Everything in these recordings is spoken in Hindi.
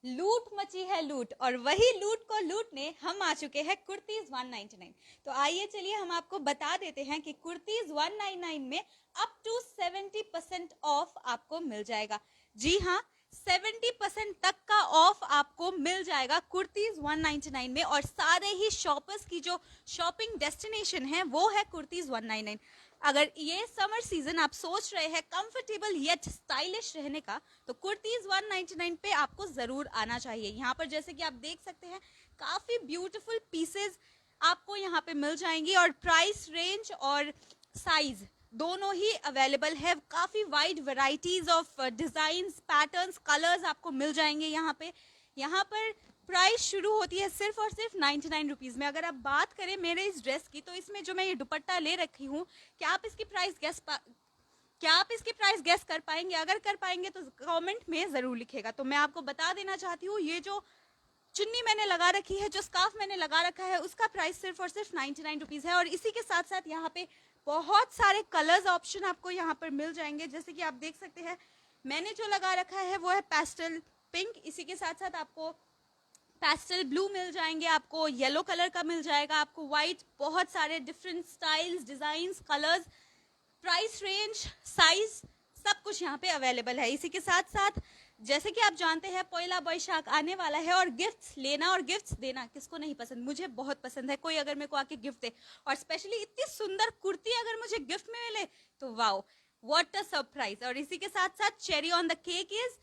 लूट मची है लूट, और वही लूट को लूटने हम आ चुके हैं कुर्तीज 199। तो आइए चलिए हम आपको बता देते हैं कि कुर्तीज 199 में अप टू 70% ऑफ आपको मिल जाएगा। जी हाँ, 70% तक का ऑफ आपको मिल जाएगा कुर्तीज 199 में, और सारे ही शॉपर्स की जो शॉपिंग डेस्टिनेशन है वो है कुर्तीज 199। अगर ये समर सीजन आप सोच रहे हैं कंफर्टेबल येट स्टाइलिश रहने का, तो कुर्तीज 199 पे आपको जरूर आना चाहिए। यहाँ पर जैसे कि आप देख सकते हैं काफी ब्यूटीफुल पीसेस आपको यहाँ पे मिल जाएंगी, और प्राइस रेंज और साइज दोनों ही अवेलेबल है। काफी wide varieties of designs, patterns, colours आपको मिल जाएंगे यहाँ पे। यहाँ पर प्राइस शुरू होती है सिर्फ और सिर्फ 99 रुपीज में। अगर आप बात करें मेरे इस ड्रेस की, तो इसमें जो मैं ये दुपट्टा ले रखी हूँ, क्या आप इसकी प्राइस गेस कर पाएंगे? अगर कर पाएंगे तो कमेंट में जरूर लिखेगा। तो मैं आपको बता देना चाहती हूँ, ये जो चुन्नी मैंने लगा रखी है, जो स्कार्फ मैंने लगा रखा है, उसका प्राइस सिर्फ और सिर्फ 99 रुपीज है। और इसी के साथ साथ यहाँ पे बहुत सारे कलर्स ऑप्शन आपको यहाँ पर मिल जाएंगे। जैसे कि आप देख सकते हैं मैंने जो लगा रखा है वो है पेस्टल पिंक, इसी के साथ साथ आपको पेस्टल ब्लू मिल जाएंगे, आपको येलो कलर का मिल जाएगा, आपको व्हाइट, बहुत सारे different styles, designs, colours, price range, size, सब कुछ यहाँ पे अवेलेबल है। इसी के साथ साथ जैसे कि आप जानते हैं पहला बैशाख आने वाला है, और गिफ्ट्स लेना और गिफ्ट्स देना किसको नहीं पसंद? मुझे बहुत पसंद है। कोई अगर मेरे को आके गिफ्ट दे, और स्पेशली इतनी सुंदर कुर्ती अगर मुझे गिफ्ट में मिले, तो वाओ, व्हाट अ सरप्राइज। और इसी के साथ साथ cherry on the cake is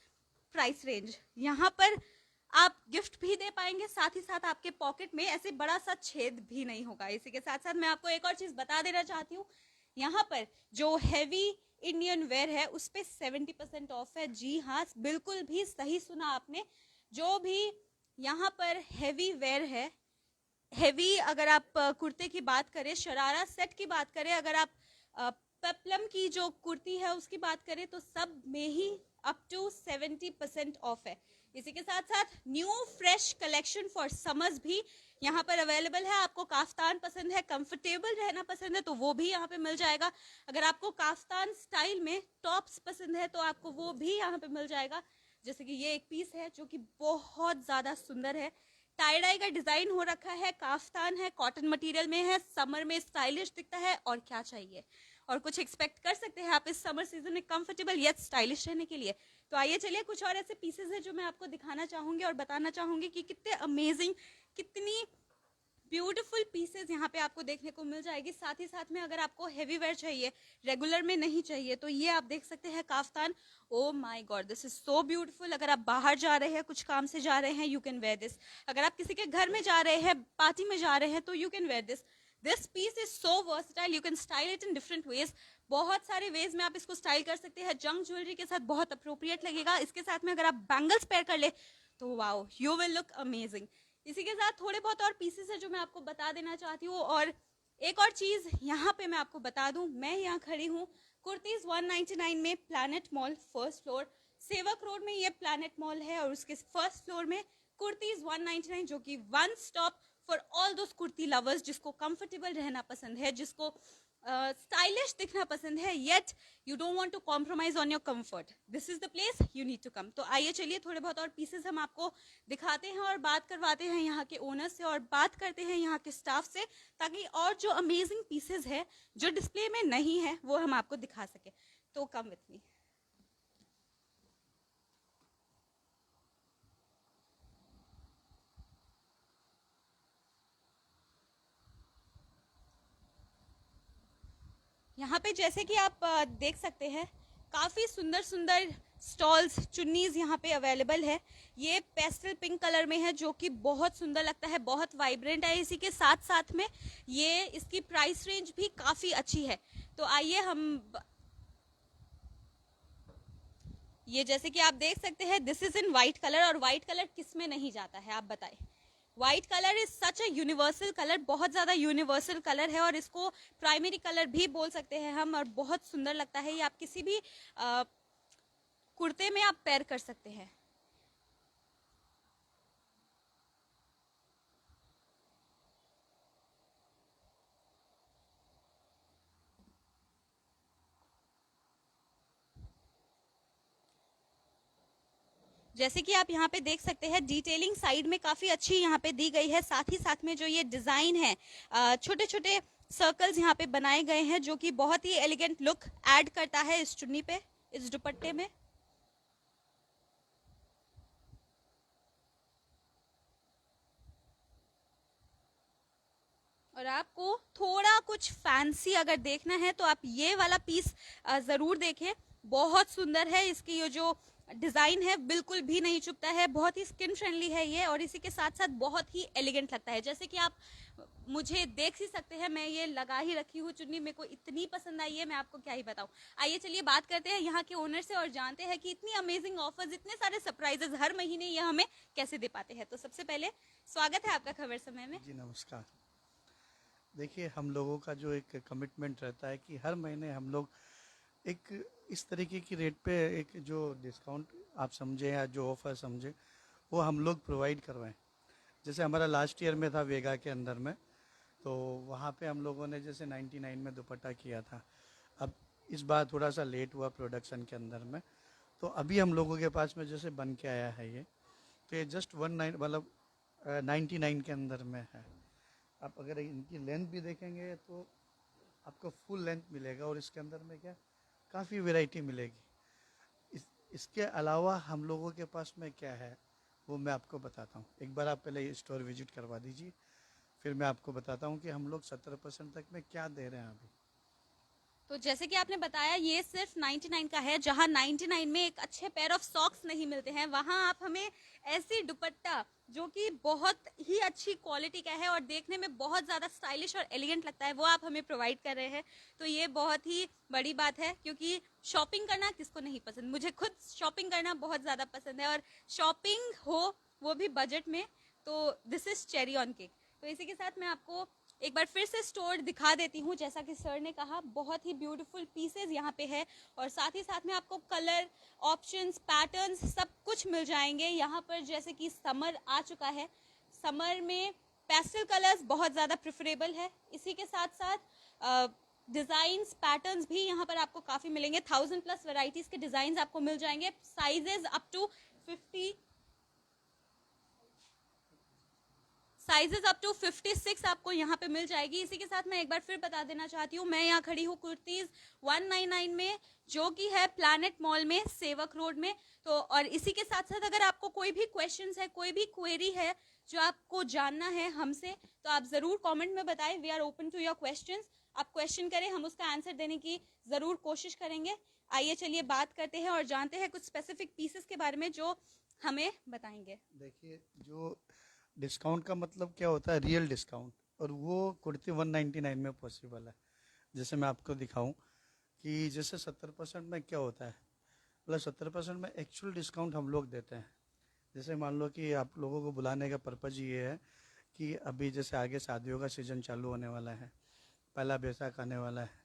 price range. यहाँ पर आप गिफ्ट भी दे पाएंगे, साथ ही साथ आपके पॉकेट में ऐसे बड़ा सा छेद भी नहीं होगा। इसी के साथ साथ मैं आपको एक और चीज बता देना चाहती हूँ, यहाँ पर जो हैवी इंडियन वेयर है उस पे 70% ऑफ है। जी हाँ, बिल्कुल भी सही सुना आपने। जो भी यहाँ पर हैवी वेयर है, हैवी, अगर आप कुर्ते की बात करें, शरारा सेट की बात करें, अगर आप पेप्लम की जो कुर्ती है उसकी बात करें, तो सब में ही अप टू 70% ऑफ है। इसी के साथ साथ new fresh collection for summers भी यहाँ पर अवेलेबल है। आपको काफ्तान पसंद है, कंफर्टेबल रहना पसंद है, तो वो भी यहाँ पे मिल जाएगा। अगर आपको काफ्तान स्टाइल में टॉप्स पसंद है, तो आपको वो भी यहाँ पे मिल जाएगा। जैसे कि ये एक पीस है जो कि बहुत ज्यादा सुंदर है, टाई डाई का डिजाइन हो रखा है, काफ्तान है, कॉटन मटेरियल में है, समर में स्टाइलिश दिखता है, और क्या चाहिए? और कुछ एक्सपेक्ट कर सकते हैं आप इस समर सीजन में कंफर्टेबल या स्टाइलिश रहने के लिए। तो आइए चलिए कुछ और ऐसे पीसेस हैं जो मैं आपको दिखाना चाहूंगी और बताना चाहूंगी कि कितने अमेजिंग, कितनी ब्यूटीफुल पीसेस यहाँ पे आपको देखने को मिल जाएगी। साथ ही साथ में अगर आपको हैवी वेयर चाहिए, रेगुलर में नहीं चाहिए, तो ये आप देख सकते हैं kaftan. Oh my God, this is so beautiful. अगर आप बाहर जा रहे हैं, कुछ काम से जा रहे हैं, यू कैन वेयर दिस। अगर आप किसी के घर में जा रहे हैं, पार्टी में जा रहे हैं, तो you can wear this. This piece is so versatile, you can style it in different ways. बहुत सारे वेज में आप इसको स्टाइल कर सकते हैं। जंक ज्वेलरी के साथ बहुत अप्रोप्रिएट लगेगा। इसके साथ में अगर आप बैंगल्स पेयर कर ले, तो wow, you will look amazing. इसी के साथ थोड़े बहुत और पीसेस है जो मैं आपको बता देना चाहती हूँ। और एक और चीज यहाँ पे मैं आपको बता दूं, मैं यहाँ खड़ी हूँ कुर्तीज 199 में, प्लैनेट मॉल फर्स्ट फ्लोर, सेवक रोड में ये प्लैनेट मॉल है, और उसके फर्स्ट फ्लोर में कुर्तीज 199, जो कि one stop for all those kurti lovers, जिसको कंफर्टेबल रहना पसंद है, जिसको स्टाइलिश दिखना पसंद है, yet you don't want to compromise on your comfort, this is the place you need to come. तो आइए चलिए थोड़े बहुत और पीसेस हम आपको दिखाते हैं और बात करवाते हैं यहाँ के ओनर से, और बात करते हैं यहाँ के स्टाफ से, ताकि और जो अमेजिंग पीसेस है जो डिस्प्ले में नहीं है वो हम आपको दिखा सके। तो कम विथ मी। यहाँ पे जैसे कि आप देख सकते हैं काफी सुंदर सुंदर स्टॉल्स, चुन्नीज यहाँ पे अवेलेबल है। ये पेस्टल पिंक कलर में है, जो कि बहुत सुंदर लगता है, बहुत वाइब्रेंट है। इसी के साथ साथ में ये इसकी प्राइस रेंज भी काफी अच्छी है। तो आइए ये जैसे कि आप देख सकते हैं, this is in white colour, और व्हाइट कलर किस में नहीं जाता है आप बताएं? White colour is such a universal colour, बहुत ज्यादा यूनिवर्सल कलर है, और इसको प्राइमरी कलर भी बोल सकते हैं हम, और बहुत सुंदर लगता है। ये आप किसी भी कुर्ते में आप पेयर कर सकते हैं। जैसे कि आप यहाँ पे देख सकते हैं, डिटेलिंग साइड में काफी अच्छी यहाँ पे दी गई है। साथ ही साथ में जो ये डिजाइन है, छोटे छोटे सर्कल्स यहाँ पे बनाए गए हैं, जो कि बहुत ही एलिगेंट लुक ऐड करता है इस चुन्नी पे, इस दुपट्टे में। और आपको थोड़ा कुछ फैंसी अगर देखना है तो आप ये वाला पीस जरूर देखें। बहुत सुंदर है, इसकी ये जो डिजाइन है बिल्कुल भी नहीं चुभता है, बहुत ही स्किन फ्रेंडली है ये, और इसी के साथ साथ बहुत ही एलिगेंट लगता है। जैसे कि आप मुझे देख ही सकते हैं, मैं ये लगा ही रखी हूँ चुन्नी, मेरे को इतनी पसंद आई है, मैं आपको क्या ही बताऊं। आइए चलिए बात करते हैं यहाँ के ओनर से और जानते हैं कि इतनी अमेजिंग ऑफर्स, इतने सारे सरप्राइजेस हर महीने ये हमें कैसे दे पाते हैं। तो सबसे पहले स्वागत है आपका खबर समय में। जी नमस्कार। देखिए, हम लोगों का जो एक कमिटमेंट रहता है कि हर महीने हम लोग एक इस तरीके की रेट पे एक जो डिस्काउंट आप समझे या जो ऑफ़र समझे वो हम लोग प्रोवाइड करवाएं। जैसे हमारा लास्ट ईयर में था वेगा के अंदर में, तो वहाँ पे हम लोगों ने जैसे 99 में दुपट्टा किया था। अब इस बार थोड़ा सा लेट हुआ प्रोडक्शन के अंदर में, तो अभी हम लोगों के पास में जैसे बन के आया है ये, तो ये जस्ट 19 मतलब 99 के अंदर में है। आप अगर इनकी लेंथ भी देखेंगे तो आपको फुल लेंथ मिलेगा, और इसके अंदर में क्या काफ़ी वैरायटी मिलेगी। इसके अलावा हम लोगों के पास में क्या है वो मैं आपको बताता हूँ। एक बार आप पहले स्टोर विजिट करवा दीजिए, फिर मैं आपको बताता हूँ कि हम लोग 70% तक में क्या दे रहे हैं अभी। तो जैसे कि आपने बताया, ये सिर्फ 99 का है। जहां 99 में एक अच्छे पेयर ऑफ सॉक्स नहीं मिलते हैं, वहां आप हमें ऐसी दुपट्टा जो कि बहुत ही अच्छी क्वालिटी का है और देखने में बहुत ज़्यादा स्टाइलिश और एलिगेंट लगता है, वो आप हमें प्रोवाइड कर रहे हैं। तो ये बहुत ही बड़ी बात है, क्योंकि शॉपिंग करना किसको नहीं पसंद। मुझे खुद शॉपिंग करना बहुत ज़्यादा पसंद है, और शॉपिंग हो वो भी बजट में, तो this is cherry on cake. तो इसी के साथ मैं आपको एक बार फिर से स्टोर दिखा देती हूँ। जैसा कि सर ने कहा, बहुत ही ब्यूटीफुल पीसेस यहाँ पे है, और साथ ही साथ में आपको कलर ऑप्शंस, पैटर्न्स सब कुछ मिल जाएंगे यहाँ पर। जैसे कि समर आ चुका है, समर में पेस्टल कलर्स बहुत ज़्यादा प्रेफरेबल है। इसी के साथ साथ डिज़ाइंस, पैटर्न्स भी यहाँ पर आपको काफ़ी मिलेंगे। 1000+ वेराइटीज़ के डिज़ाइंस आपको मिल जाएंगे, sizes up to 50, sizes up to 56 आपको यहाँ पे मिल जाएगी। इसी के साथ मैं एक बार फिर बता देना चाहती हूँ, मैं यहाँ खड़ी हूँ कुर्तीज 199 में, जो कि है प्लैनेट मॉल में, सेवक रोड में। तो और इसी के साथ साथ अगर आपको कोई भी क्वेश्चंस है, कोई भी क्वेरी है जो आपको जानना है हमसे, तो आप जरूर कमेंट में बताएं। We are open to your questions. आप क्वेश्चन करें, हम उसका आंसर देने की जरूर कोशिश करेंगे। आइए चलिए बात करते हैं और जानते हैं कुछ स्पेसिफिक पीसेस के बारे में जो हमें बताएंगे। देखिए, जो डिस्काउंट का मतलब क्या होता है, रियल डिस्काउंट, और वो कुर्ती 199 में पॉसिबल है। जैसे मैं आपको दिखाऊं कि जैसे 70% में क्या होता है, मतलब 70% में एक्चुअल डिस्काउंट हम लोग देते हैं। जैसे मान लो कि आप लोगों को बुलाने का पर्पज़ ये है कि अभी जैसे आगे शादियों का सीज़न चालू होने वाला है, पहला बैसाख आने वाला है,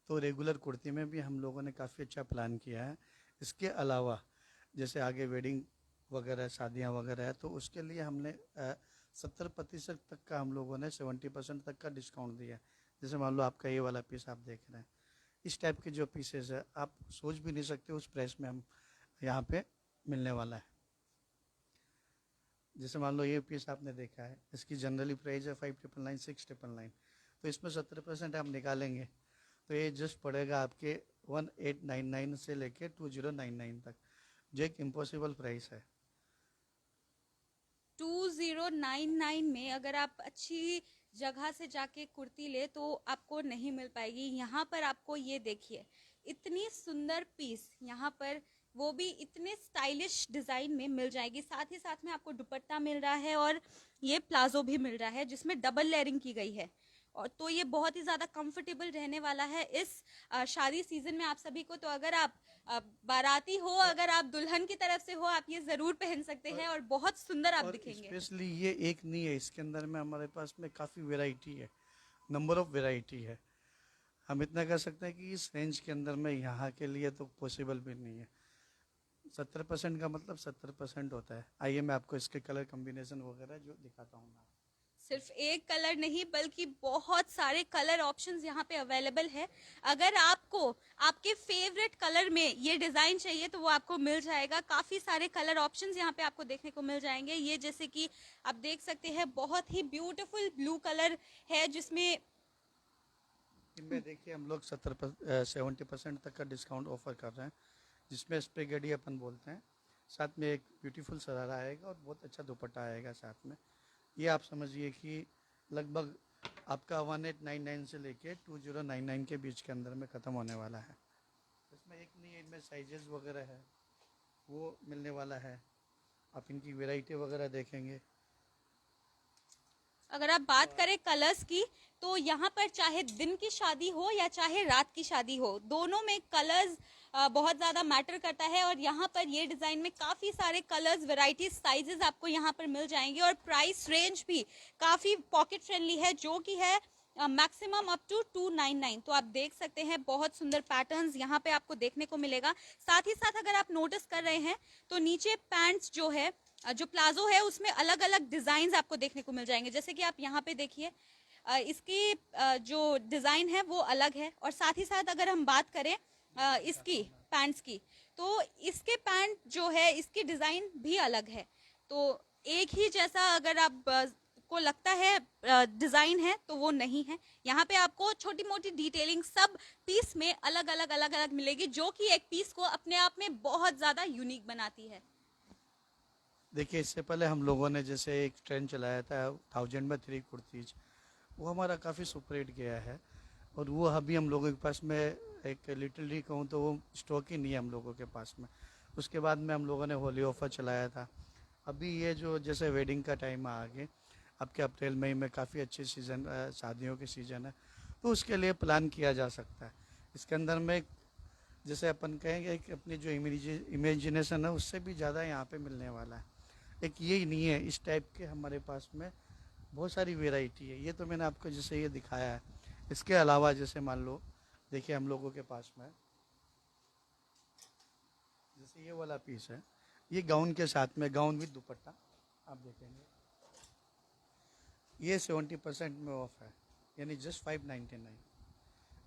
तो रेगुलर कुर्ती में भी हम लोगों ने काफ़ी अच्छा प्लान किया है। इसके अलावा जैसे आगे वेडिंग वगैरह, शादियाँ वगैरह है, तो उसके लिए हमने 70% तक का, हम लोगों ने 70% तक का डिस्काउंट दिया है। जैसे मान लो आपका ये वाला पीस आप देख रहे हैं, इस टाइप के जो पीसेस है आप सोच भी नहीं सकते उस प्राइस में हम यहाँ पे मिलने वाला है। जैसे मान लो ये पीस आपने देखा है, इसकी जनरली प्राइस है 5999, 6999, तो इसमें 70% आप निकालेंगे तो ये जस्ट पड़ेगा आपके 1899 से लेके 2099 तक, जो एक इम्पॉसिबल प्राइस है। 2099 में अगर आप अच्छी जगह से जाके कुर्ती ले तो आपको नहीं मिल पाएगी। यहाँ पर आपको ये देखिए, इतनी सुंदर पीस यहाँ पर, वो भी इतने स्टाइलिश डिजाइन में मिल जाएगी। साथ ही साथ में आपको दुपट्टा मिल रहा है, और ये प्लाजो भी मिल रहा है जिसमें डबल लेयरिंग की गई है। और तो ये बहुत ही ज्यादा कंफर्टेबल रहने वाला है इस शादी सीजन में आप सभी को। तो अगर आप बाराती हो, अगर आप दुल्हन की तरफ से हो, आप ये जरूर पहन सकते हैं और बहुत सुंदर आप और दिखेंगे। स्पेशली ये एक नहीं है, इसके अंदर में हमारे पास में काफ़ी वेराइटी है, नंबर ऑफ वेराइटी है। हम इतना कह सकते हैं कि इस रेंज के अंदर में यहाँ के लिए तो पॉसिबल भी नहीं है। 70% का मतलब 70% होता है। आइए मैं आपको इसके कलर कम्बिनेशन वगैरह जो दिखाता हूँ मैं। सिर्फ एक कलर नहीं बल्कि बहुत सारे कलर ऑप्शंस यहाँ पे अवेलेबल है। अगर आपको आपके फेवरेट कलर में ये डिजाइन चाहिए तो वो आपको मिल जाएगा। काफी सारे कलर ऑप्शंस यहाँ पे आपको देखने को मिल जाएंगे। ये जैसे कि आप देख सकते हैं बहुत ही ब्यूटीफुल ब्लू कलर है जिसमें इनमें देखिए हम लोग 70% तक का डिस्काउंट ऑफर कर रहे हैं, जिसमें स्पेगेटी अपन बोलते हैं। साथ में एक ब्यूटीफुल सरारा आएगा और बहुत अच्छा दुपट्टा आएगा साथ में। ये आप समझिए कि लगभग आपका 1899 से लेके 2099 के बीच के अंदर में ख़त्म होने वाला है। इसमें एक नहीं है, इनमें साइजेस वगैरह है वो मिलने वाला है। आप इनकी वैरायटी वगैरह देखेंगे। अगर आप बात करें कलर्स की तो यहाँ पर चाहे दिन की शादी हो या चाहे रात की शादी हो, दोनों में कलर्स बहुत ज़्यादा मैटर करता है। और यहाँ पर ये डिज़ाइन में काफ़ी सारे कलर्स, वैरायटीज, साइजेस आपको यहाँ पर मिल जाएंगे। और प्राइस रेंज भी काफ़ी पॉकेट फ्रेंडली है, जो कि है मैक्सिमम अप टू 299। तो आप देख सकते हैं बहुत सुंदर पैटर्न्स यहाँ पे आपको देखने को मिलेगा। साथ ही साथ अगर आप नोटिस कर रहे हैं तो नीचे पैंट्स जो है, जो प्लाजो है, उसमें अलग अलग डिजाइन आपको देखने को मिल जाएंगे। जैसे कि आप यहाँ पे देखिए इसकी जो डिजाइन है वो अलग है। और साथ ही साथ अगर हम बात करें इसकी पैंट्स की, तो इसके पैंट जो है इसकी डिजाइन भी अलग है। तो एक ही जैसा अगर आप को लगता है डिजाइन है तो वो नहीं है। यहाँ पे आपको छोटी मोटी डिटेलिंग सब पीस में अलग अलग मिलेगी, जो कि एक पीस को अपने आप में बहुत ज्यादा यूनिक बनाती है। देखिए इससे पहले हम लोगों ने जैसे एक ट्रेंड चलाया था 1000 में 3 कुर्तीज, वो हमारा काफ़ी सुपरहिट गया है। और वो अभी हम लोगों के पास में एक लिटरली कहूँ तो वो स्टॉक ही नहीं है हम लोगों के पास में। उसके बाद में हम लोगों ने होली ऑफर चलाया था। अभी ये जो जैसे वेडिंग का टाइम आ आगे, आपके अप्रैल मई में काफ़ी अच्छे सीज़न, शादियों के सीज़न है, तो उसके लिए प्लान किया जा सकता है। इसके अंदर में जैसे अपन कहेंगे कि अपनी जो इमेजिनेशन है उससे भी ज़्यादा यहाँ पे मिलने वाला है। एक यही नहीं है, इस टाइप के हमारे पास में बहुत सारी वेराइटी है। ये तो मैंने आपको जैसे ये दिखाया है। इसके अलावा जैसे मान लो देखिए हम लोगों के पास में जैसे ये वाला पीस है, ये गाउन के साथ में, गाउन विद दुपट्टा आप देखेंगे, ये 70% में ऑफ है, यानी जस्ट 599।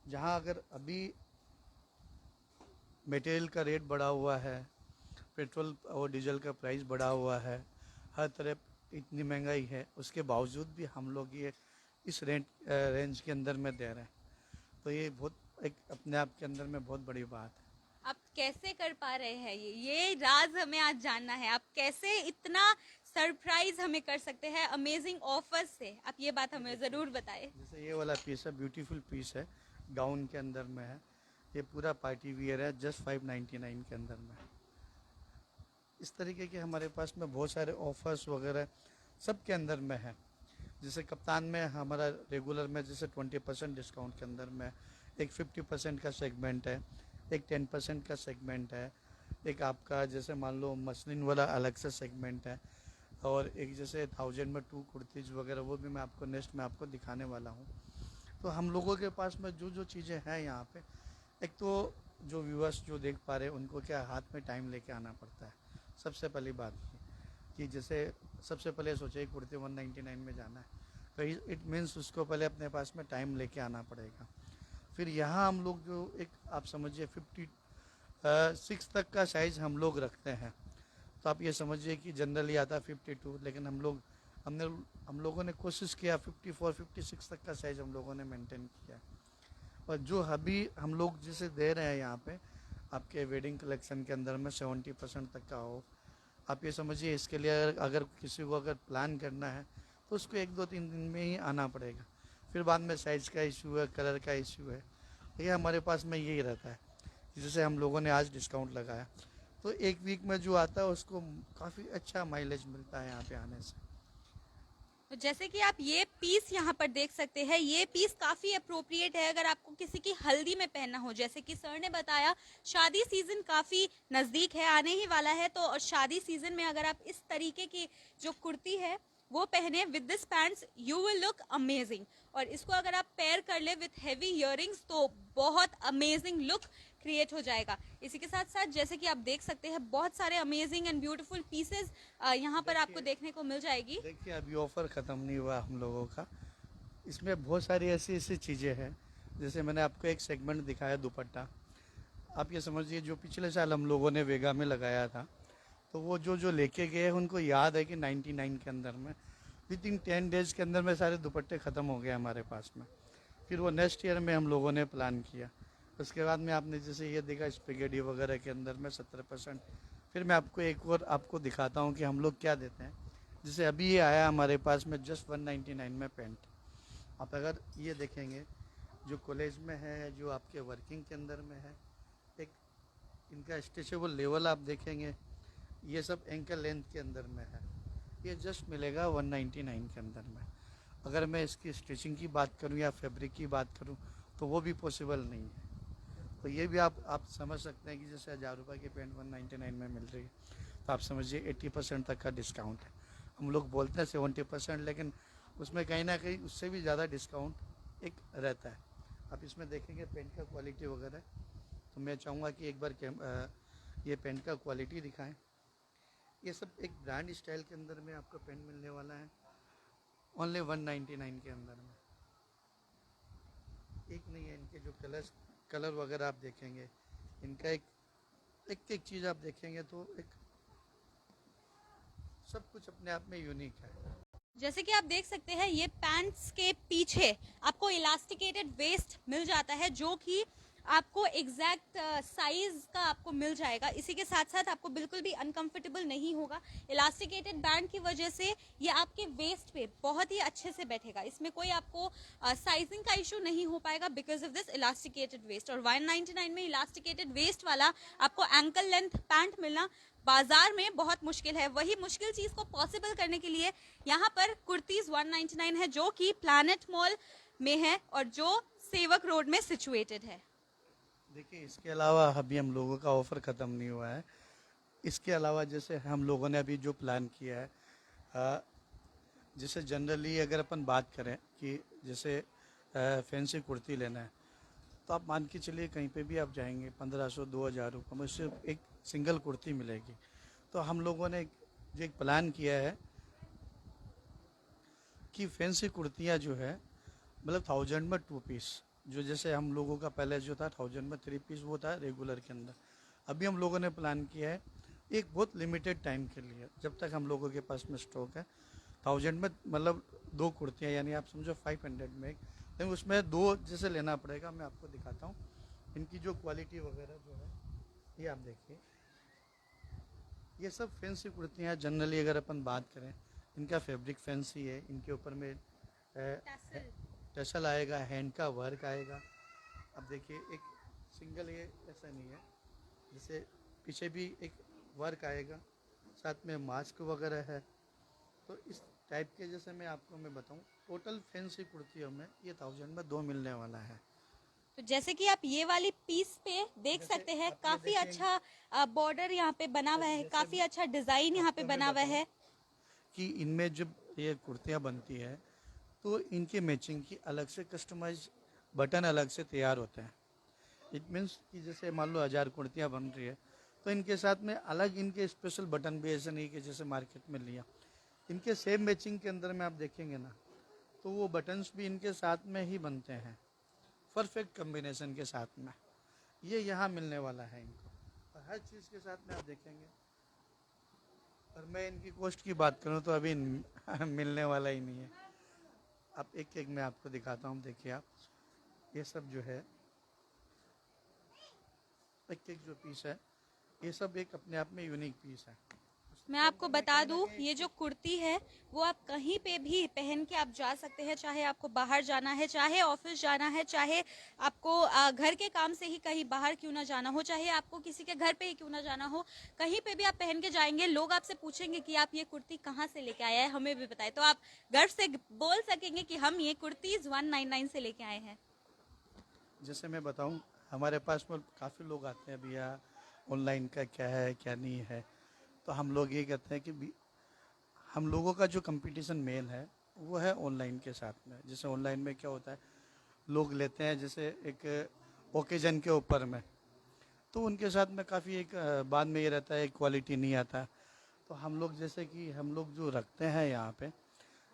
जहाँ अगर अभी मटेरियल का रेट बढ़ा हुआ है, पेट्रोल और डीजल का प्राइस बढ़ा हुआ है, हर तरफ इतनी महंगाई है, उसके बावजूद भी हम लोग ये इस रेंज के अंदर में दे रहे हैं। तो ये बहुत एक अपने आप के अंदर में बहुत बड़ी बात है। आप कैसे कर पा रहे हैं ये राज हमें आज जानना है। आप कैसे इतना सरप्राइज हमें कर सकते हैं अमेजिंग ऑफर्स से, आप ये बात हमें ज़रूर बताएं। जैसे ये वाला पीस है, ब्यूटीफुल पीस है, गाउन के अंदर में है, ये पूरा पार्टी वियर है, जस्ट 599 के अंदर में। इस तरीके के हमारे पास में बहुत सारे ऑफर्स वगैरह सब के अंदर में है। जैसे कप्तान में हमारा रेगुलर में जैसे 20% डिस्काउंट के अंदर में एक 50% का सेगमेंट है, एक 10% का सेगमेंट है, एक आपका जैसे मान लो मसलिन वाला अलग से सेगमेंट है, और एक जैसे 1000 में 2 कुर्तीज वगैरह, वो भी मैं आपको नेक्स्ट में आपको दिखाने वाला हूँ। तो हम लोगों के पास में जो जो चीज़ें हैं यहाँ पे, एक तो जो व्यूअर्स जो देख पा रहे हैं उनको क्या हाथ में टाइम लेके आना पड़ता है। सबसे पहली बात कि जैसे सबसे पहले सोचे कुर्ती 199 में जाना है, तो इट मीन्स उसको पहले अपने पास में टाइम लेके आना पड़ेगा। फिर यहाँ हम लोग जो एक आप समझिए 56 तक का साइज़ हम लोग रखते हैं। तो आप ये समझिए कि जनरली आता है 52, लेकिन हम लोगों ने कोशिश किया 54 56 तक का साइज़ हम लोगों ने मेंटेन किया। और जो अभी हम लोग जिसे दे रहे हैं यहाँ पे आपके वेडिंग कलेक्शन के अंदर में 70% तक का हो, आप ये समझिए इसके लिए अगर किसी को अगर प्लान करना है तो उसको 1-2-3 दिन में ही आना पड़ेगा। फिर बाद में साइज़ का इशू है, कलर का इशू है, ये हमारे पास में यही रहता है। जैसे हम लोगों ने आज डिस्काउंट लगाया तो एक वीक में जो आता है उसको काफ़ी अच्छा माइलेज मिलता है यहाँ पे आने से। तो जैसे कि आप ये पीस यहाँ पर देख सकते हैं, ये पीस काफी अप्रोप्रिएट है अगर आपको किसी की हल्दी में पहनना हो। जैसे कि सर ने बताया शादी सीजन काफी नजदीक है, आने ही वाला है, तो शादी सीजन में अगर आप इस तरीके की जो कुर्ती है वो पहने with this pants, you will look amazing. और इसको अगर आप पेयर कर ले विथ हेवी इयररिंग्स तो बहुत अमेजिंग लुक क्रिएट हो जाएगा। इसी के साथ साथ जैसे कि आप देख सकते हैं बहुत सारे अमेजिंग एंड ब्यूटीफुल पीसेस यहाँ पर आपको देखने को मिल जाएगी। देखिए अभी ऑफर ख़त्म नहीं हुआ हम लोगों का, इसमें बहुत सारी ऐसी ऐसी चीज़ें हैं। जैसे मैंने आपको एक सेगमेंट दिखाया दुपट्टा, आप ये समझिए जो पिछले साल हम लोगों ने वेगा में लगाया था, तो वो जो जो लेके गए उनको याद है कि 99 के अंदर में विद इन 10 डेज़ के अंदर में सारे दुपट्टे ख़त्म हो गए हमारे पास में। फिर वो नेक्स्ट ईयर में हम लोगों ने प्लान किया। उसके बाद में आपने जैसे ये देखा स्पेगेटी वगैरह के अंदर में 70%। फिर मैं आपको एक और आपको दिखाता हूँ कि हम लोग क्या देते हैं। जैसे अभी ये आया हमारे पास में जस्ट 199 में पेंट। आप अगर ये देखेंगे जो कॉलेज में है, जो आपके वर्किंग के अंदर में है, एक इनका स्ट्रेचेबल लेवल आप देखेंगे, ये सब एंकल लेंथ के अंदर में है। ये जस्ट मिलेगा 199 के अंदर में। अगर मैं इसकी स्टिचिंग की बात करूं या फैब्रिक की बात करूं तो वो भी पॉसिबल नहीं है। तो ये भी आप समझ सकते हैं कि जैसे 1000 रुपये की पेंट 199 में मिल रही है, तो आप समझिए 80% तक का डिस्काउंट है। हम लोग बोलते हैं 70%, लेकिन उसमें कहीं ना कहीं उससे भी ज़्यादा डिस्काउंट एक रहता है। आप इसमें देखेंगे पेंट का क्वालिटी वगैरह, तो मैं चाहूँगा कि एक बार ये पेंट का क्वालिटी दिखाएं। ये सब एक ब्रांड स्टाइल के अंदर में आपको पेंट मिलने वाला है ओनली 199 के अंदर में। एक नहीं है, इनके जो कलर वगैरह आप देखेंगे, इनका एक चीज़ आप देखेंगे तो एक सब कुछ अपने आप में यूनिक है। जैसे कि आप देख सकते हैं ये पैंट्स के पीछे आपको इलास्टिकेटेड वेस्ट मिल जाता है जो कि आपको एग्जैक्ट साइज का आपको मिल जाएगा। इसी के साथ साथ आपको बिल्कुल भी अनकंफर्टेबल नहीं होगा। इलास्टिकेटेड बैंड की वजह से ये आपके वेस्ट पे बहुत ही अच्छे से बैठेगा। इसमें कोई आपको साइजिंग का इशू नहीं हो पाएगा because of this elasticated waste. और 199 में इलास्टिकेटेड वेस्ट वाला आपको एंकल लेंथ पैंट मिलना बाजार में बहुत मुश्किल है। वही मुश्किल चीज को पॉसिबल करने के लिए यहाँ पर कुर्तीज 199 है जो कि प्लैनेट मॉल में है और जो सेवक रोड में सिचुएटेड है। देखिए इसके अलावा अभी हम लोगों का ऑफ़र ख़त्म नहीं हुआ है। इसके अलावा जैसे हम लोगों ने अभी जो प्लान किया है, जैसे जनरली अगर अपन बात करें कि जैसे फैंसी कुर्ती लेना है, तो आप मान के चलिए कहीं पे भी आप जाएंगे 1500-2000 रुपये में सिर्फ एक सिंगल कुर्ती मिलेगी। तो हम लोगों ने जो एक प्लान किया है कि फैंसी कुर्तियाँ जो है मतलब 1000 में 2 पीस, जो जैसे हम लोगों का पहले जो था 1000 में 3 पीस वो था रेगुलर के अंदर। अभी हम लोगों ने प्लान किया है एक बहुत लिमिटेड टाइम के लिए, जब तक हम लोगों के पास में स्टॉक है, 1000 में मतलब 2 कुर्तियाँ, यानी आप समझो 500 में एक, लेकिन उसमें 2 जैसे लेना पड़ेगा। मैं आपको दिखाता हूँ इनकी जो क्वालिटी वगैरह जो है, ये आप देखिए। ये सब फैंसी कुर्तियाँ जनरली अगर अपन बात करें, इनका फैब्रिक फैंसी है, इनके ऊपर में टसल आएगा, हैंड का वर्क आएगा। अब देखिए एक सिंगल ये ऐसा नहीं है, जैसे पीछे भी एक वर्क आएगा, साथ में मास्क वगैरह है। तो इस टाइप के जैसे मैं बताऊं टोटल फैंसी कुर्तियों में ये 1000 में 2 मिलने वाला है। तो जैसे कि आप ये वाली पीस पे देख सकते हैं काफी अच्छा बॉर्डर यहाँ पे बना हुआ है, काफी अच्छा डिजाइन यहाँ पे बना हुआ है कि इनमें जब ये कुर्तियाँ बनती है तो इनके मैचिंग की अलग से कस्टमाइज बटन अलग से तैयार होते हैं। इट मीन्स कि जैसे मान लो 1000 कुर्तियाँ बन रही है तो इनके साथ में अलग इनके स्पेशल बटन भी, ऐसे नहीं कि जैसे मार्केट में लिया। इनके सेम मैचिंग के अंदर में आप देखेंगे ना, तो वो बटन्स भी इनके साथ में ही बनते हैं परफेक्ट कम्बिनेशन के साथ में। ये यहाँ मिलने वाला है इनको, और हर चीज़ के साथ में आप देखेंगे। और मैं इनकी कॉस्ट की बात करूँ तो अभी मिलने वाला ही नहीं है। आप एक एक मैं आपको दिखाता हूँ, देखिए आप ये सब जो है एक एक जो पीस है, ये सब एक अपने आप में यूनिक पीस है। मैं आपको बता दूं ये जो कुर्ती है वो आप कहीं पे भी पहन के आप जा सकते हैं, चाहे आपको बाहर जाना है, चाहे ऑफिस जाना है, चाहे आपको घर के काम से ही कहीं बाहर क्यों ना जाना हो, चाहे आपको किसी के घर पे ही क्यों ना जाना हो, कहीं पे भी आप पहन के जाएंगे, लोग आपसे पूछेंगे कि आप ये कुर्ती कहाँ से लेके आए हैं, हमें भी बताए, तो आप गर्व से बोल सकेंगे कि हम ये कुर्तीज 199 से लेके आए हैं। जैसे मैं बताऊं हमारे पास में काफ़ी लोग आते हैं भैया ऑनलाइन का क्या है क्या नहीं है, तो हम लोग ये कहते हैं कि हम लोगों का जो कंपटीशन मेन है वो है ऑनलाइन के साथ में। जैसे ऑनलाइन में क्या होता है, लोग लेते हैं जैसे एक ओकेजन के ऊपर में, तो उनके साथ में काफ़ी एक बाद में ये रहता है क्वालिटी नहीं आता। तो हम लोग जैसे कि हम लोग जो रखते हैं यहाँ पे,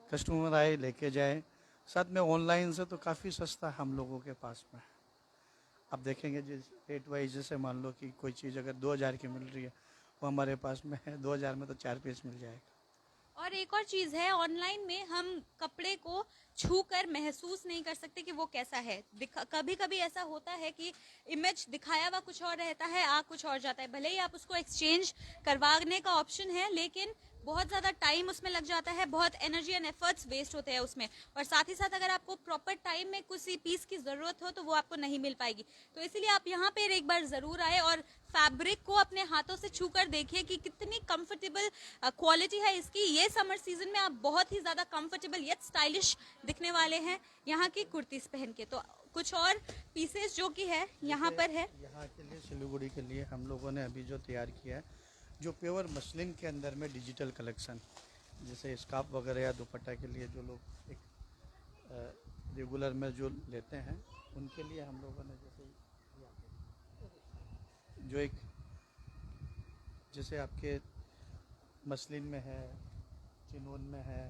कस्टमर आए लेके जाए, साथ में ऑनलाइन से तो काफ़ी सस्ता हम लोगों के पास में है। आप देखेंगे जिस रेट वाइज, जैसे मान लो कि कोई चीज़ अगर 2000 की मिल रही है, वो हमारे पास में है 2000 में तो 4 पीस मिल जाएगा। और एक और चीज है, ऑनलाइन में हम कपड़े को छू कर महसूस नहीं कर सकते कि वो कैसा है। कभी कभी ऐसा होता है कि इमेज दिखाया हुआ कुछ और रहता है, आ कुछ और जाता है। भले ही आप उसको एक्सचेंज करवाने का ऑप्शन है, लेकिन बहुत ज़्यादा टाइम उसमें लग जाता है, बहुत एनर्जी एंड एफर्ट्स वेस्ट होते हैं उसमें। और साथ ही साथ अगर आपको प्रॉपर टाइम में किसी पीस की ज़रूरत हो तो वो आपको नहीं मिल पाएगी। तो इसीलिए आप यहाँ पर एक बार ज़रूर आए और फैब्रिक को अपने हाथों से छू कर देखिए कि कितनी कंफर्टेबल क्वालिटी है इसकी। ये समर सीजन में आप बहुत ही ज़्यादा कंफर्टेबल यत स्टाइलिश दिखने वाले हैं यहाँ की कुर्तीस पहन के। तो कुछ और पीसेस जो कि है यहाँ पर है। यहाँ के लिए, सिलीगुड़ी के लिए हम लोगों ने अभी जो तैयार किया है, जो प्योर मसलिन के अंदर में डिजिटल कलेक्शन, जैसे स्कार्फ वगैरह या दुपट्टा के लिए जो लोग एक रेगुलर में जो लेते हैं, उनके लिए हम लोगों ने जैसे जो एक, जैसे आपके मसलिन में है, चिनोन में है,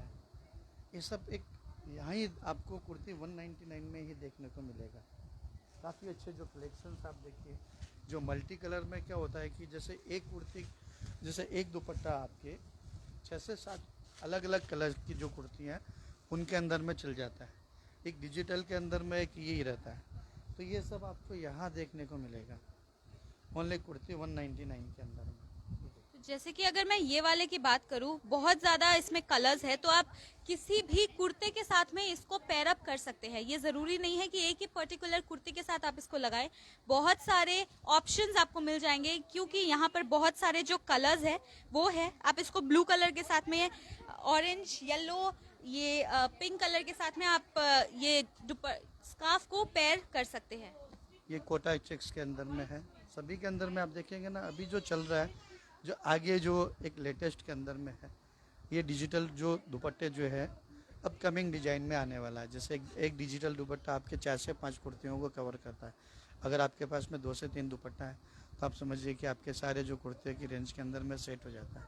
ये सब एक यहाँ ही आपको कुर्ती 199 में ही देखने को मिलेगा। काफ़ी अच्छे जो कलेक्शंस आप देखिए, जो मल्टी कलर में क्या होता है कि जैसे एक कुर्ती, जैसे एक दुपट्टा आपके 6 से 7 अलग अलग कलर की जो कुर्ती हैं उनके अंदर में चल जाता है। एक डिजिटल के अंदर में एक यही रहता है। तो ये सब आपको यहाँ देखने को मिलेगा ओनली कुर्ती 199 के अंदर में। जैसे कि अगर मैं ये वाले की बात करूं, बहुत ज़्यादा इसमें कलर्स है, तो आप किसी भी कुर्ते के साथ में इसको पेयर अप कर सकते हैं। ये ज़रूरी नहीं है कि एक ही पर्टिकुलर कुर्ते के साथ आप इसको लगाएं। बहुत सारे ऑप्शंस आपको मिल जाएंगे, क्योंकि यहाँ पर बहुत सारे जो कलर्स है वो है। आप इसको ब्लू कलर के साथ में, ऑरेंज, येलो, ये पिंक कलर के साथ में आप ये स्कार्फ को पेयर कर सकते हैं। ये कोटा चेक्स के अंदर में है। सभी के अंदर में आप देखेंगे ना, अभी जो चल रहा है, जो आगे जो एक लेटेस्ट के अंदर में है, ये डिजिटल जो दुपट्टे जो है अपकमिंग डिजाइन में आने वाला है। जैसे एक डिजिटल दुपट्टा आपके 4 से 5 कुर्तियों को कवर करता है। अगर आपके पास में 2 से 3 दुपट्टा है तो आप समझिए कि आपके सारे जो कुर्ते की रेंज के अंदर में सेट हो जाता है।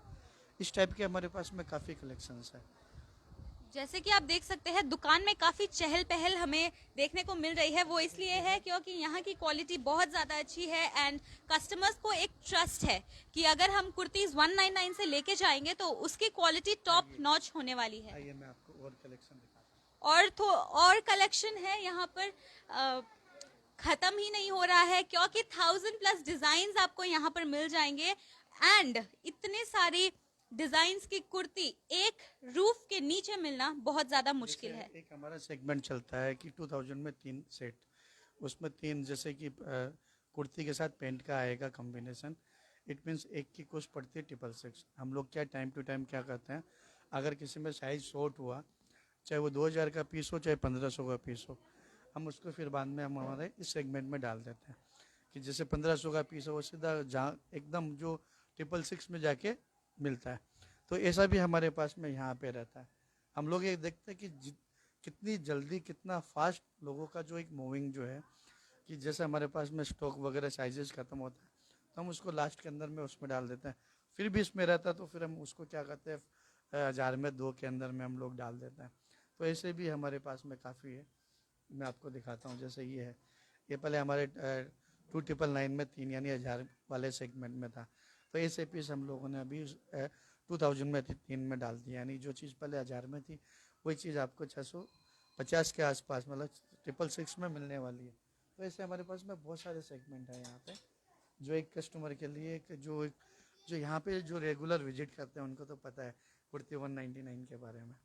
इस टाइप के हमारे पास में काफ़ी कलेक्शंस है। जैसे कि आप देख सकते हैं, दुकान में काफी चहल पहल हमें देखने को मिल रही है। वो इसलिए है क्योंकि यहाँ की क्वालिटी बहुत ज्यादा अच्छी है एंड कस्टमर्स को एक ट्रस्ट है कि अगर हम कुर्तीज 199 से लेके जाएंगे तो उसकी क्वालिटी टॉप नॉच होने वाली है। आइए मैं आपको और कलेक्शन दिखाता हूँ। और कलेक्शन है यहाँ पर, खत्म ही नहीं हो रहा है, क्योंकि 1000+ डिजाइन आपको यहाँ पर मिल जाएंगे। एंड इतने सारी डिजाइन्स की कुर्ती एक रूफ के नीचे मिलना बहुत ज्यादा मुश्किल है। एक हमारा सेगमेंट चलता है कि 2000 में 3 सेट, उसमें 3 जैसे कि कुर्ती के साथ पैंट का आएगा कॉम्बिनेशन। इट मीन्स एक की कॉस्ट पड़ती है 666। हम लोग क्या टाइम टू टाइम क्या करते हैं, अगर किसी में साइज शॉर्ट हुआ, चाहे वो 2000 का पीस हो चाहे 1500 का पीस हो, हम उसको फिर बाद में हम हमारे इस सेगमेंट में डाल देते हैं कि जैसे 1500 का पीस है वो सीधा जहाँ एकदम जो 666 में जाके मिलता है। तो ऐसा भी हमारे पास में यहाँ पे रहता है। हम लोग ये देखते हैं कि कितनी जल्दी, कितना फास्ट लोगों का जो एक मूविंग जो है, कि जैसे हमारे पास में स्टॉक वगैरह साइजेस खत्म होता है तो हम उसको लास्ट के अंदर में उसमें डाल देते हैं। फिर भी इसमें रहता है तो फिर हम उसको क्या करते हैं, 1000 में 2 के अंदर में हम लोग डाल देते हैं। तो ऐसे भी हमारे पास में काफ़ी है। मैं आपको दिखाता हूँ। जैसे ये है, ये पहले हमारे 2999 में 3 यानी 1000 वाले सेगमेंट में था। तो ऐसे पीस हम लोगों ने अभी 2000 में 3 में डाल दिया, यानी जो चीज़ पहले 1000 में थी वही चीज़ आपको 650 के आसपास, मतलब 666 में मिलने वाली है। तो ऐसे हमारे पास में बहुत सारे सेगमेंट हैं यहाँ पे, जो एक कस्टमर के लिए जो यहाँ पे जो रेगुलर विजिट करते हैं उनको तो पता है कुर्ती 199 के बारे में।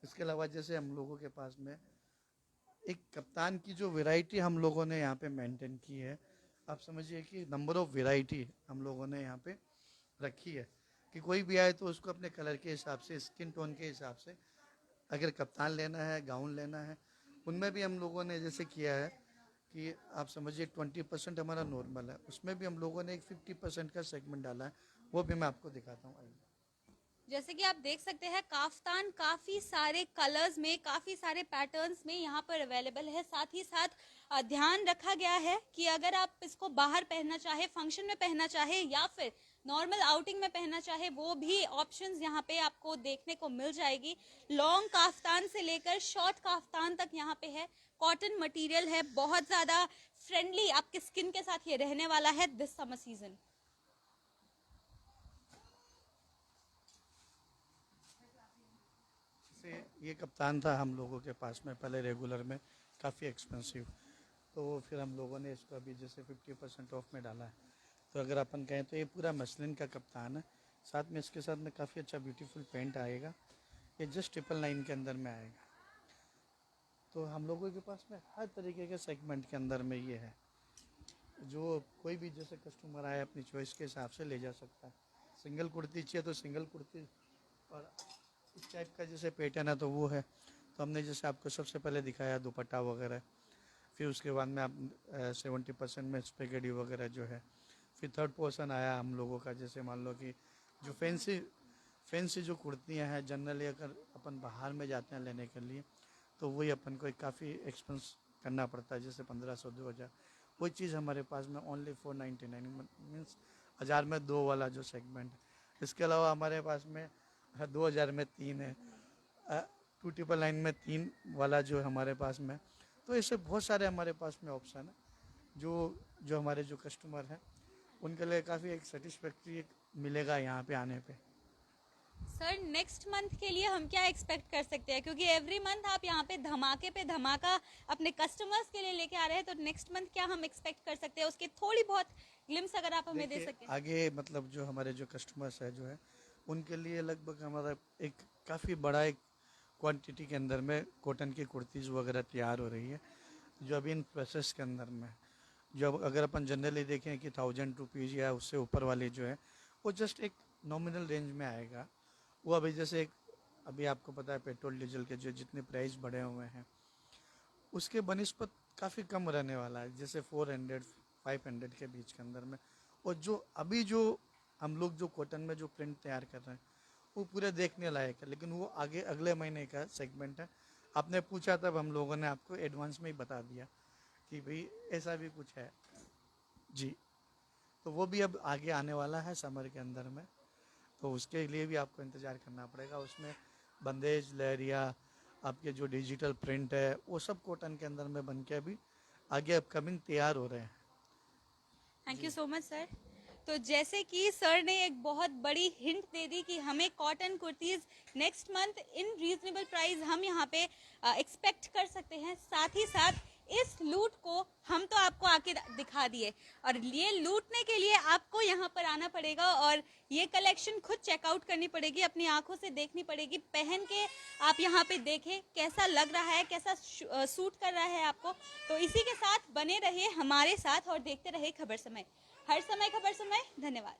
इसके अलावा जैसे हम लोगों के पास में एक कप्तान की जो वैरायटी हम लोगों ने यहाँ पे मेंटेन की है, आप समझिए कि नंबर ऑफ वैरायटी हम लोगों ने यहाँ पे रखी है कि कोई भी आए तो उसको अपने कलर के हिसाब से, स्किन टोन के हिसाब से, अगर कप्तान लेना है, गाउन लेना है, उनमें भी हम लोगों ने जैसे किया है कि आप समझिए 20% हमारा नॉर्मल है, उसमें भी हम लोगों ने एक 50% का सेगमेंट डाला है। वो भी मैं आपको दिखाता हूँ। जैसे कि आप देख सकते हैं काफ्तान काफ़ी सारे कलर्स में, काफ़ी सारे पैटर्न्स में यहाँ पर अवेलेबल है। साथ ही साथ ध्यान रखा गया है कि अगर आप इसको बाहर पहनना चाहे, फंक्शन में पहनना चाहे या फिर नॉर्मल आउटिंग में पहनना चाहे, वो भी ऑप्शंस यहाँ पे आपको देखने को मिल जाएगी। लॉन्ग काफ्तान से लेकर शॉर्ट काफ्तान तक यहाँ पे है। कॉटन मटेरियल है, बहुत ज़्यादा फ्रेंडली आपके स्किन के साथ ये रहने वाला है दिस समर सीजन। ये कप्तान था हम लोगों के पास में पहले रेगुलर में, काफ़ी एक्सपेंसिव, तो फिर हम लोगों ने इसको अभी जैसे 50% ऑफ में डाला है। तो अगर अपन कहें तो ये पूरा मसलिन का कप्तान है, साथ में इसके साथ में काफ़ी अच्छा ब्यूटीफुल पेंट आएगा। ये जस्ट 999 के अंदर में आएगा। तो हम लोगों के पास में हर तरीके के सेगमेंट के अंदर में ये है, जो कोई भी जैसे कस्टमर आए अपनी चॉइस के हिसाब से ले जा सकता है। सिंगल कुर्ती चाहिए तो सिंगल कुर्ती, और इस टाइप का जैसे पैटर्न है तो वो है। तो हमने जैसे आपको सबसे पहले दिखाया दुपट्टा वगैरह, फिर उसके बाद में आप 70% में स्पेगेटी वगैरह जो है, फिर थर्ड पोर्शन आया हम लोगों का, जैसे मान लो कि जो फैंसी जो कुर्तियाँ हैं जनरली अगर अपन बाहर में जाते हैं लेने के लिए तो वही अपन को काफ़ी एक्सपेंस करना पड़ता है, जैसे 1500-2000। वही चीज़ हमारे पास में ओनली 499 मीन्स 1000 में 2 वाला जो सेगमेंट है। इसके अलावा हमारे पास में 2000 में 3 है, 2999 में 3 वाला जो हमारे पास में। तो ऐसे बहुत सारे हमारे पास में ऑप्शन है जो हमारे जो कस्टमर हैं उनके लिए काफ़ी एक सेटिस्फैक्ट्री मिलेगा यहाँ पे आने पे। सर नेक्स्ट मंथ के लिए हम क्या एक्सपेक्ट कर सकते हैं, क्योंकि एवरी मंथ आप यहाँ पे धमाके पे धमाका अपने कस्टमर्स के लिए लेके आ रहे हैं, तो नेक्स्ट मंथ क्या हम एक्सपेक्ट कर सकते हैं, उसकी थोड़ी बहुत ग्लिम्स अगर आप हमें दे सकें। आगे मतलब जो हमारे जो कस्टमर्स है जो है उनके लिए लगभग हमारा एक काफ़ी बड़ा एक क्वांटिटी के अंदर में कॉटन की कुर्तीज़ वगैरह तैयार हो रही है, जो अभी इन प्रोसेस के अंदर में। जो अगर अपन जनरली देखें कि 1000 रुपीज़ या उससे ऊपर वाली जो है वो जस्ट एक नॉमिनल रेंज में आएगा। वो अभी जैसे अभी आपको पता है पेट्रोल डीजल के जो जितने प्राइस बढ़े हुए हैं उसके बनिस्बत काफ़ी कम रहने वाला है, जैसे 400-500 के बीच के अंदर में। और जो अभी जो हम लोग जो कॉटन में जो प्रिंट तैयार कर रहे हैं वो पूरे देखने लायक है, लेकिन वो आगे अगले महीने का सेगमेंट है। आपने पूछा तब हम लोगों ने आपको एडवांस में ही बता दिया कि भाई ऐसा भी कुछ है जी। तो वो भी अब आगे आने वाला है समर के अंदर में, तो उसके लिए भी आपको इंतज़ार करना पड़ेगा। उसमें बंदेज लहरिया आपके जो डिजिटल प्रिंट है वो सब कॉटन के अंदर में बन के अभी आगे अपकमिंग तैयार हो रहे हैं। Thank you so much sir. तो जैसे कि सर ने एक बहुत बड़ी हिंट दे दी कि हमें cotton kurtis next month in reasonable price हम यहाँ पे एक्सपेक्ट कर सकते हैं। साथ ही साथ इस लूट को हम तो आपको आके दिखा दिए, और ये लूटने के लिए आपको यहाँ पर आना पड़ेगा और ये कलेक्शन खुद चेकआउट करनी पड़ेगी, अपनी आंखों से देखनी पड़ेगी, पहन के आप यहाँ पे देखें कैसा लग रहा है, कैसा सूट कर रहा है आपको। तो इसी के साथ बने रहिए हमारे साथ और देखते रहे खबर समय, हर समय खबर समय। धन्यवाद।